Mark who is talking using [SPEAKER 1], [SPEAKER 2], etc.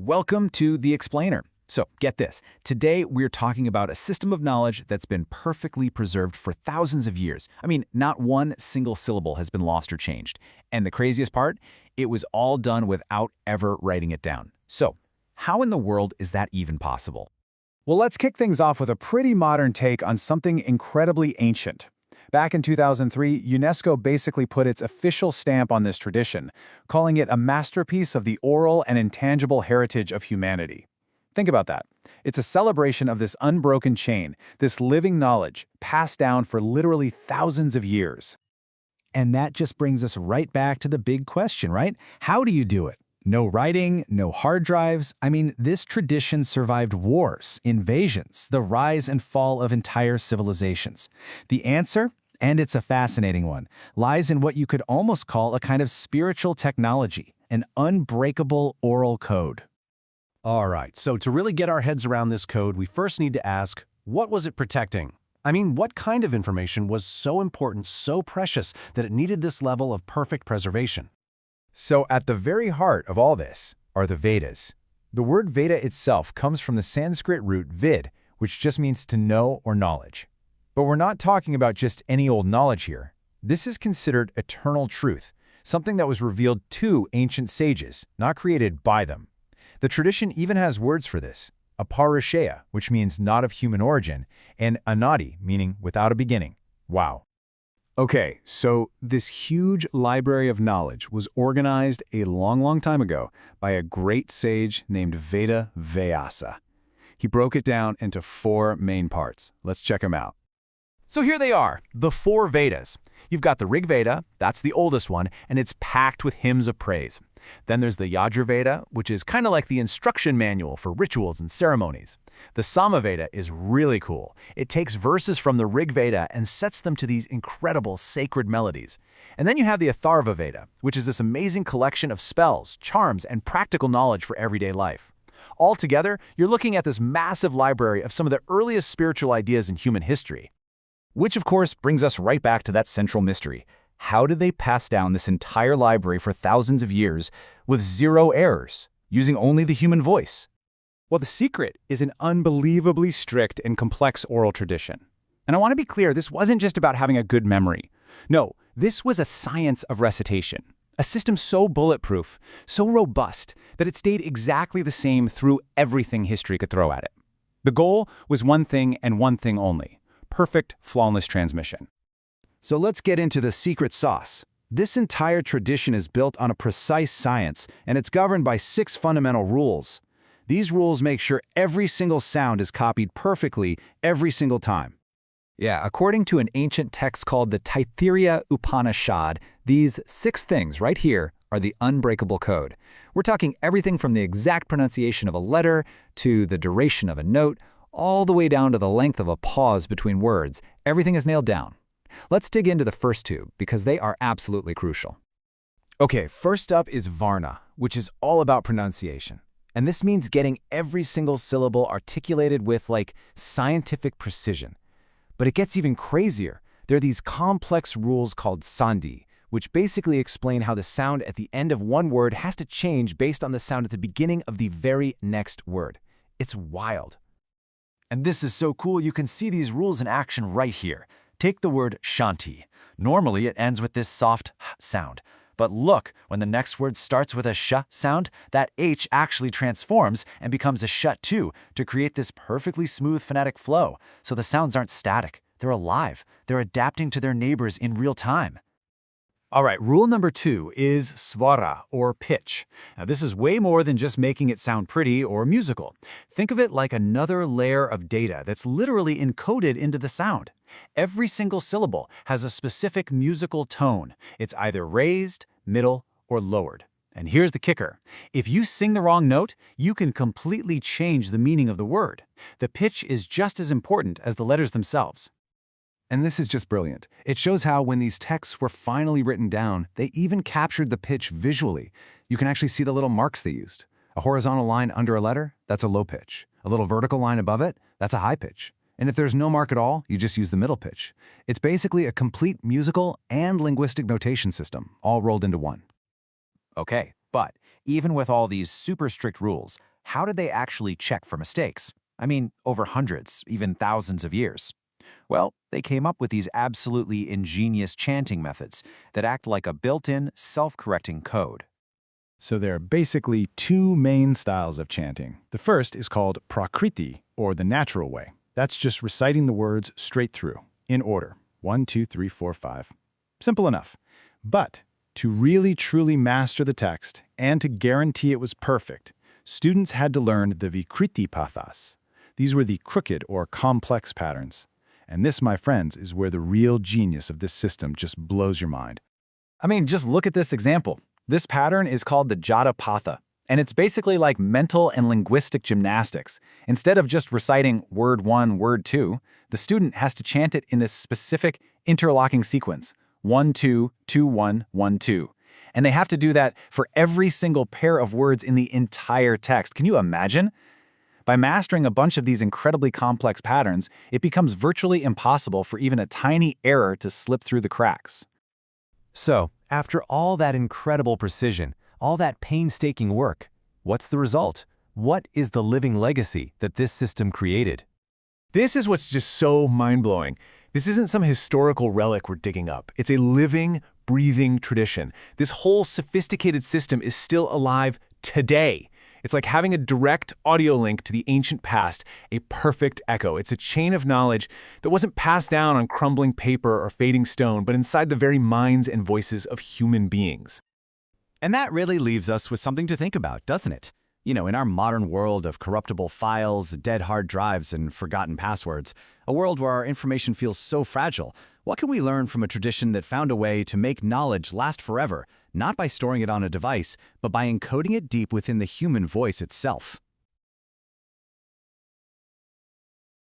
[SPEAKER 1] welcome to The Explainer. So, get this. Today, we're talking about a system of knowledge that's been perfectly preserved for thousands of years. I mean, not one single syllable has been lost or changed. And the craziest part? It was all done without ever writing it down. So, how in the world is that even possible?
[SPEAKER 2] Well, let's kick things off with a pretty modern take on something incredibly ancient. Back in 2003, UNESCO basically put its official stamp on this tradition, calling it a masterpiece of the oral and intangible heritage of humanity. Think about that. It's a celebration of this unbroken chain, this living knowledge, passed down for literally thousands of years.
[SPEAKER 3] And that just brings us right back to the big question, right? How do you do it? No writing, no hard drives. I mean, this tradition survived wars, invasions, the rise and fall of entire civilizations. The answer, and it's a fascinating one, lies in what you could almost call a kind of spiritual technology, an unbreakable oral code.
[SPEAKER 4] All right, so to really get our heads around this code, we first need to ask, what was it protecting? I mean, what kind of information was so important, so precious, that it needed this level of perfect preservation?
[SPEAKER 2] So at the very heart of all this are the Vedas. The word Veda itself comes from the Sanskrit root vid, which just means to know or knowledge. But we're not talking about just any old knowledge here. This is considered eternal truth, something that was revealed to ancient sages, not created by them. The tradition even has words for this, aparishaya, which means not of human origin, and anadi, meaning without a beginning. Wow. Okay, so this huge library of knowledge was organized a long time ago by a great sage named Veda Vyasa. He broke it down into 4 main parts. Let's check them out.
[SPEAKER 1] So here they are, the 4 Vedas. You've got the Rig Veda, that's the oldest one, and it's packed with hymns of praise. Then there's the Yajur Veda, which is kind of like the instruction manual for rituals and ceremonies. The Sama Veda is really cool. It takes verses from the Rig Veda and sets them to these incredible sacred melodies. And then you have the Atharva Veda, which is this amazing collection of spells, charms, and practical knowledge for everyday life. Altogether, you're looking at this massive library of some of the earliest spiritual ideas in human history. Which, of course, brings us right back to that central mystery. How did they pass down this entire library for thousands of years with 0 errors, using only the human voice?
[SPEAKER 2] Well, the secret is an unbelievably strict and complex oral tradition. And I want to be clear, this wasn't just about having a good memory. No, this was a science of recitation, a system so bulletproof, so robust, that it stayed exactly the same through everything history could throw at it. The goal was one thing and one thing only: perfect, flawless transmission.
[SPEAKER 4] So let's get into the secret sauce. This entire tradition is built on a precise science, and it's governed by 6 fundamental rules. These rules make sure every single sound is copied perfectly every single time.
[SPEAKER 1] Yeah, according to an ancient text called the Taittiriya Upanishad, these 6 things right here are the unbreakable code. We're talking everything from the exact pronunciation of a letter to the duration of a note, all the way down to the length of a pause between words. Everything is nailed down. Let's dig into the first 2, because they are absolutely crucial.
[SPEAKER 2] Okay, first up is Varna, which is all about pronunciation. And this means getting every single syllable articulated with, scientific precision. But it gets even crazier. There are these complex rules called sandhi, which basically explain how the sound at the end of one word has to change based on the sound at the beginning of the very next word. It's wild.
[SPEAKER 1] And this is so cool, you can see these rules in action right here. Take the word shanti. Normally, it ends with this soft h sound. But look, when the next word starts with a sh sound, that h actually transforms and becomes a sh too to create this perfectly smooth phonetic flow. So the sounds aren't static. They're alive. They're adapting to their neighbors in real time.
[SPEAKER 2] All right, rule number 2 is svara, or pitch. Now, this is way more than just making it sound pretty or musical. Think of it like another layer of data that's literally encoded into the sound. Every single syllable has a specific musical tone. It's either raised, middle, or lowered. And here's the kicker. If you sing the wrong note, you can completely change the meaning of the word. The pitch is just as important as the letters themselves. And this is just brilliant. It shows how when these texts were finally written down, they even captured the pitch visually. You can actually see the little marks they used. A horizontal line under a letter, that's a low pitch. A little vertical line above it, that's a high pitch. And if there's no mark at all, you just use the middle pitch. It's basically a complete musical and linguistic notation system, all rolled into one.
[SPEAKER 1] Okay,
[SPEAKER 2] But even with all these super strict rules, how did they actually check for mistakes? I mean, over hundreds, even thousands of years. Well, they came up with these absolutely ingenious chanting methods that act like a built-in, self-correcting code.
[SPEAKER 3] So there are basically two main styles of chanting. The first is called prakriti, or the natural way. That's just reciting the words straight through, in order. 1, 2, 3, 4, 5. Simple enough. But to really truly master the text and to guarantee it was perfect, students had to learn the vikriti pathas. These were the crooked or complex patterns. And this, my friends, is where the real genius of this system just blows your mind.
[SPEAKER 2] I mean, just look at this example. This pattern is called the Jata Patha, and it's basically like mental and linguistic gymnastics. Instead of just reciting word 1, word 2, the student has to chant it in this specific interlocking sequence, 1, 2, 2, 1, 1, 2. And they have to do that for every single pair of words in the entire text. Can you imagine? By mastering a bunch of these incredibly complex patterns, it becomes virtually impossible for even a tiny error to slip through the cracks.
[SPEAKER 5] So, after all that incredible precision, all that painstaking work, what's the result? What is the living legacy that this system created?
[SPEAKER 1] This is what's just so mind-blowing. This isn't some historical relic we're digging up. It's a living, breathing tradition. This whole sophisticated system is still alive today. It's like having a direct audio link to the ancient past, a perfect echo. It's a chain of knowledge that wasn't passed down on crumbling paper or fading stone, but inside the very minds and voices of human beings.
[SPEAKER 2] And that really leaves us with something to think about, doesn't it? You know, in our modern world of corruptible files, dead hard drives, and forgotten passwords, a world where our information feels so fragile, what can we learn from a tradition that found a way to make knowledge last forever, not by storing it on a device, but by encoding it deep within the human voice itself?